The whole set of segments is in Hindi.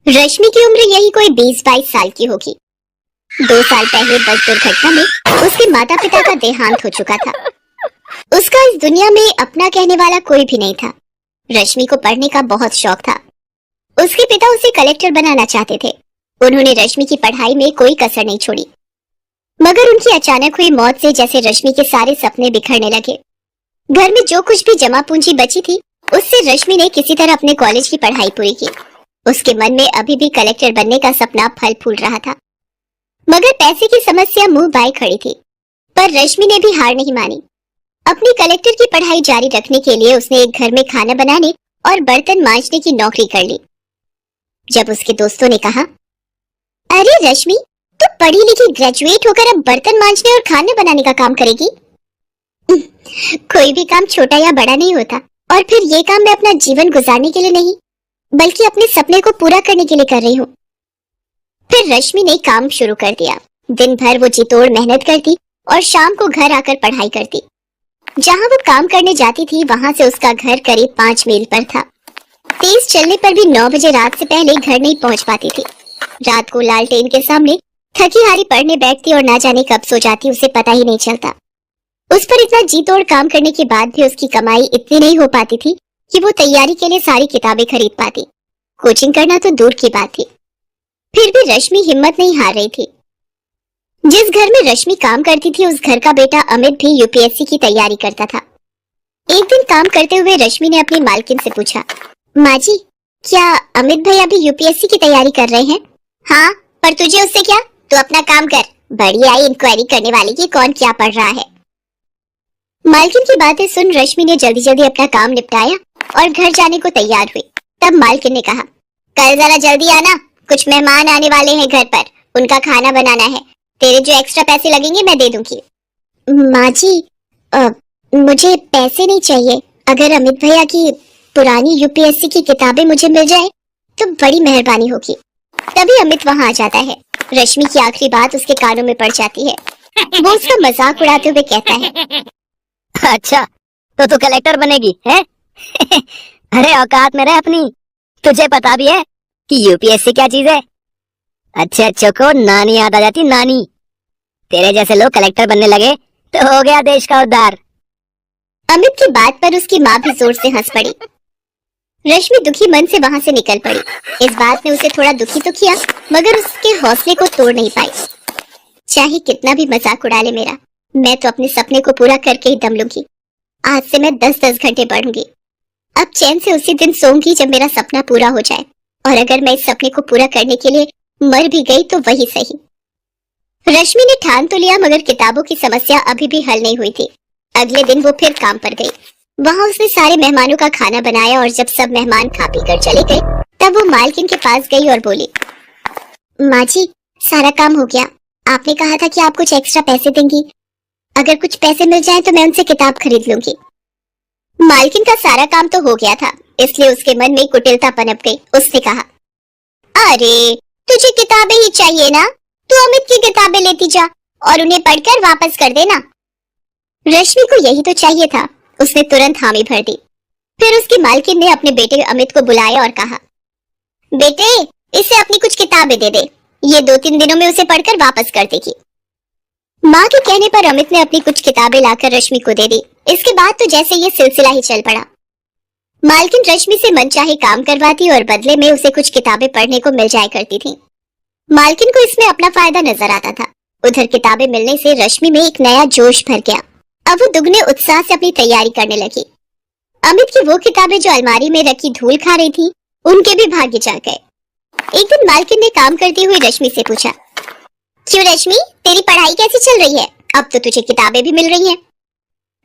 रश्मि की उम्र यही कोई 20-22 साल की होगी। 2 साल पहले बस दुर्घटना में उसके माता पिता का देहांत हो चुका था। उसका इस दुनिया में अपना कहने वाला कोई भी नहीं था। रश्मि को पढ़ने का बहुत शौक था। उसके पिता उसे कलेक्टर बनाना चाहते थे। उन्होंने रश्मि की पढ़ाई में कोई कसर नहीं छोड़ी, मगर उनकी अचानक हुई मौत से जैसे रश्मि के सारे सपने बिखरने लगे। घर में जो कुछ भी जमा पूंजी बची थी, उससे रश्मि ने किसी तरह अपने कॉलेज की पढ़ाई पूरी की। उसके मन में अभी भी कलेक्टर बनने का सपना फल फूल रहा था, मगर पैसे की समस्या मुंह बाए खड़ी थी। पर रश्मि ने भी हार नहीं मानी। अपनी कलेक्टर की पढ़ाई जारी रखने के लिए उसने एक घर में खाना बनाने और बर्तन मांजने की नौकरी कर ली। जब उसके दोस्तों ने कहा, अरे रश्मि, तू पढ़ी लिखी ग्रेजुएट होकर अब बर्तन मांजने और खाना बनाने का काम करेगी? कोई भी काम छोटा या बड़ा नहीं होता, और फिर ये काम मैं अपना जीवन गुजारने के लिए नहीं, बल्कि अपने सपने को पूरा करने के लिए कर रही हूँ। फिर रश्मि ने काम शुरू कर दिया। दिन भर वो जी तोड़ मेहनत करती और शाम को घर आकर पढ़ाई करती। जहाँ वो काम करने जाती थी, वहाँ से उसका घर करीब 5 मील पर था। तेज चलने पर भी 9 बजे रात से पहले घर नहीं पहुँच पाती थी। रात को लालटेन के सामने थकी हारी पढ़ने बैठती और ना जाने कब सो जाती, उसे पता ही नहीं चलता। उस पर इतना जी तोड़ काम करने के बाद भी उसकी कमाई इतनी नहीं हो पाती थी कि वो तैयारी के लिए सारी किताबें खरीद पाती। कोचिंग करना तो दूर की बात थी। फिर भी रश्मि हिम्मत नहीं हार रही थी। जिस घर में रश्मि काम करती थी, उस घर का बेटा अमित भी यूपीएससी की तैयारी करता था। एक दिन काम करते हुए रश्मि ने अपनी मालकिन से पूछा, माँ जी, क्या अमित भैया भी यूपीएससी की तैयारी कर रहे हैं? हाँ, पर तुझे उससे क्या? तू अपना काम कर। बड़ी आई इंक्वायरी करने वाली की कौन क्या पढ़ रहा है। मालकिन की बातें सुन रश्मि ने जल्दी जल्दी अपना काम निपटाया और घर जाने को तैयार हुई। तब मालकिन ने कहा, कल जरा जल्दी आना, कुछ मेहमान आने वाले हैं घर पर, उनका खाना बनाना है। तेरे जो एक्स्ट्रा पैसे लगेंगे मैं दे दूंगी। माँ जी, मुझे पैसे नहीं चाहिए। अगर अमित भैया की पुरानी यूपीएससी की किताबें मुझे मिल जाए तो बड़ी मेहरबानी होगी। तभी अमित वहाँ आ जाता है। रश्मि की आखिरी बात उसके कानों में पड़ जाती है। वो उसका मजाक उड़ाते हुए कहता है, अच्छा, तो तू कलेक्टर बनेगी है? अरे औकात में रह अपनी। तुझे पता भी है कि यूपीएससी क्या चीज है? अच्छे अच्छों को नानी याद आ जाती, नानी। तेरे जैसे लोग कलेक्टर बनने लगे तो हो गया देश का उद्धार। अमित की बात पर उसकी माँ भी जोर से हंस पड़ी। रश्मि दुखी मन से वहां से निकल पड़ी। इस बात ने उसे थोड़ा दुखी तो किया, मगर उसके हौसले को तोड़ नहीं पाई। चाहे कितना भी मजाक उड़ा ले मेरा, मैं तो अपने सपने को पूरा करके ही दम लूंगी। आज से मैं 10-10 घंटे पढ़ूंगी। अब चैन से उसी दिन सोऊंगी जब मेरा सपना पूरा हो जाए, और अगर मैं इस सपने को पूरा करने के लिए मर भी गई तो वही सही। रश्मि ने ठान तो लिया, मगर किताबों की समस्या अभी भी हल नहीं हुई थी। अगले दिन वो फिर काम पर गई। वहाँ उसने सारे मेहमानों का खाना बनाया और जब सब मेहमान खा पी कर चले गए, तब वो मालकिन के पास गई और बोली, माँ जी, सारा काम हो गया। आपने कहा था कि आप कुछ एक्स्ट्रा पैसे देंगी। अगर कुछ पैसे मिल जाए तो मैं उनसे किताब खरीद लूंगी। मालकिन का सारा काम तो हो गया था, इसलिए उसके मन में कुटिलता पनप गई। उसने कहा, अरे तुझे किताबें ही चाहिए ना, तू अमित की किताबें लेती जा और उन्हें पढ़कर वापस कर देना। रश्मि को यही तो चाहिए था। उसने तुरंत हामी भर दी। फिर उसकी मालकिन ने अपने बेटे अमित को बुलाया और कहा, बेटे, इसे अपनी कुछ किताबें दे दे, ये 2-3 दिनों में उसे पढ़कर वापस कर देगी। माँ के कहने पर अमित ने अपनी कुछ किताबें लाकर रश्मि को दे दी। इसके बाद तो जैसे ये सिलसिला ही चल पड़ा। मालकिन रश्मि से मनचाहे काम करवाती और बदले में उसे कुछ किताबें पढ़ने को मिल जाया करती थी। मालकिन को इसमें अपना फायदा नजर आता था। उधर किताबें मिलने से रश्मि में एक नया जोश भर गया। अब वो दुगने उत्साह से अपनी तैयारी करने लगी। अमित की वो किताबें जो अलमारी में रखी धूल खा रही थी, उनके भी भाग्य जाग गए। एक दिन मालकिन ने काम करती हुई रश्मि से पूछा, क्यों रश्मि, तेरी पढ़ाई कैसी चल रही है? अब तो तुझे किताबें भी मिल रही हैं।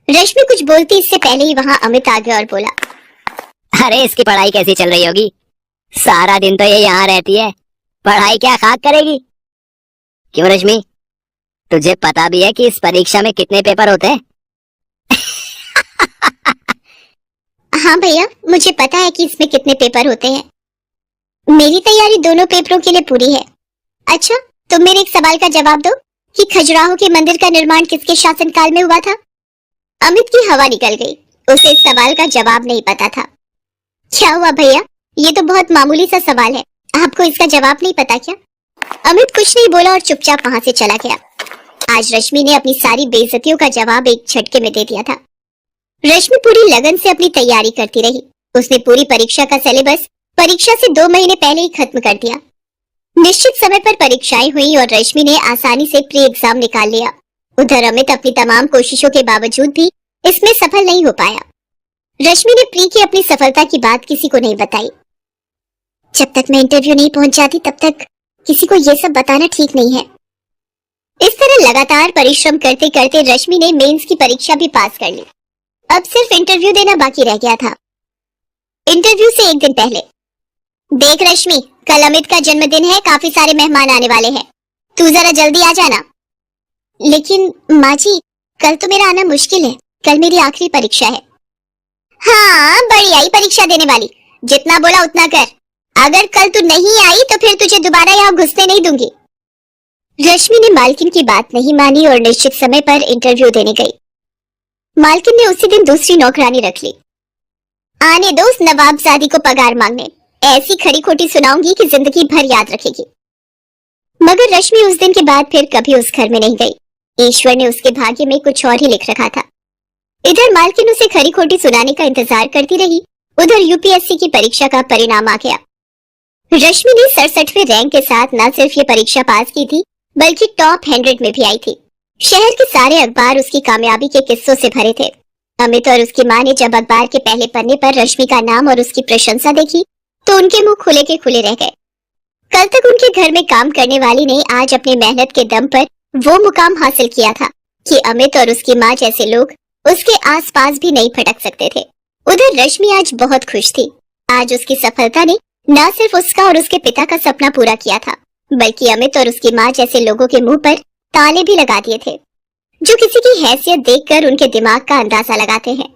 रश्मि कुछ बोलती इससे पहले ही वहाँ अमित आ गया और बोला, अरे इसकी पढ़ाई कैसी चल रही होगी? सारा दिन तो ये यहाँ रहती है, पढ़ाई क्या खाक करेगी? क्यों रश्मि, तुझे पता भी है कि इस परीक्षा में कितने पेपर होते हैं? हाँ भैया, मुझे पता है कि इसमें कितने पेपर होते हैं। मेरी तैयारी दोनों पेपरों के लिए पूरी है। अच्छा, तुम मेरे एक सवाल का जवाब दो कि खजुराहो के मंदिर का निर्माण किसके शासनकाल में हुआ था? अमित की हवा निकल गई। उसे इस सवाल का जवाब नहीं पता था। क्या हुआ भैया, ये तो बहुत मामूली सा सवाल है, आपको इसका जवाब नहीं पता क्या? अमित कुछ नहीं बोला और चुपचाप वहां से चला गया। आज रश्मि ने अपनी सारी बेइज्जतियों का जवाब एक झटके में दे दिया था। रश्मि पूरी लगन से अपनी तैयारी करती रही। उसने पूरी परीक्षा का सिलेबस परीक्षा से 2 महीने पहले ही खत्म कर दिया। निश्चित समय पर परीक्षाएं हुई और रश्मि ने आसानी से प्री एग्जाम निकाल लिया। उधर अमित अपनी तमाम कोशिशों के बावजूद भी इसमें सफल नहीं हो पाया। रश्मि ने प्री की अपनी सफलता की बात किसी को नहीं बताई। जब तक मैं इंटरव्यू नहीं पहुंच जाती तब तक किसी को ये सब बताना ठीक नहीं है। इस तरह लगातार परिश्रम करते करते रश्मि ने मेंस की परीक्षा भी पास कर ली। अब सिर्फ इंटरव्यू देना बाकी रह गया था। इंटरव्यू से एक दिन पहले, देख रश्मि, कल अमित का जन्मदिन है, काफी सारे मेहमान आने वाले हैं, तू जरा जल्दी आ जाना। लेकिन माँ जी, कल तो मेरा आना मुश्किल है, कल मेरी आखिरी परीक्षा है। हाँ, बड़ी आई परीक्षा देने वाली, जितना बोला उतना कर। अगर कल तू नहीं आई तो फिर तुझे दोबारा यहाँ घुसने नहीं दूंगी। रश्मि ने मालकिन की बात नहीं मानी और निश्चित समय पर इंटरव्यू देने गई। मालकिन ने उसी दिन दूसरी नौकरानी रख ली। आने दो उस नवाबजादी को पगार मांगने, ऐसी खड़ी खोटी सुनाऊंगी कि जिंदगी भर याद रखेगी। मगर रश्मि उस दिन के बाद फिर कभी उस घर में नहीं गई। ईश्वर ने उसके भाग्य में कुछ और ही लिख रखा था। इधर मालकिन उसे खरी खोटी सुनाने का इंतजार करती रही, उधर यूपीएससी की परीक्षा का परिणाम आ गया। रश्मि ने 67वें रैंक के साथ न सिर्फ ये परीक्षा पास की थी बल्कि टॉप 100 में भी आई थी। शहर के सारे अखबार उसकी कामयाबी के किस्सों से भरे थे। अमित और उसकी माँ ने जब अखबार के पहले पन्ने पर रश्मि का नाम और उसकी प्रशंसा देखी तो उनके मुंह खुले के खुले रह गए। कल तक उनके घर में काम करने वाली ने आज अपनी मेहनत के दम पर वो मुकाम हासिल किया था कि अमित और उसकी माँ जैसे लोग उसके आसपास भी नहीं फटक सकते थे। उधर रश्मि आज बहुत खुश थी। आज उसकी सफलता ने न सिर्फ उसका और उसके पिता का सपना पूरा किया था बल्कि अमित और उसकी माँ जैसे लोगों के मुंह पर ताले भी लगा दिए थे, जो किसी की हैसियत देखकर उनके दिमाग का अंदाजा लगाते हैं।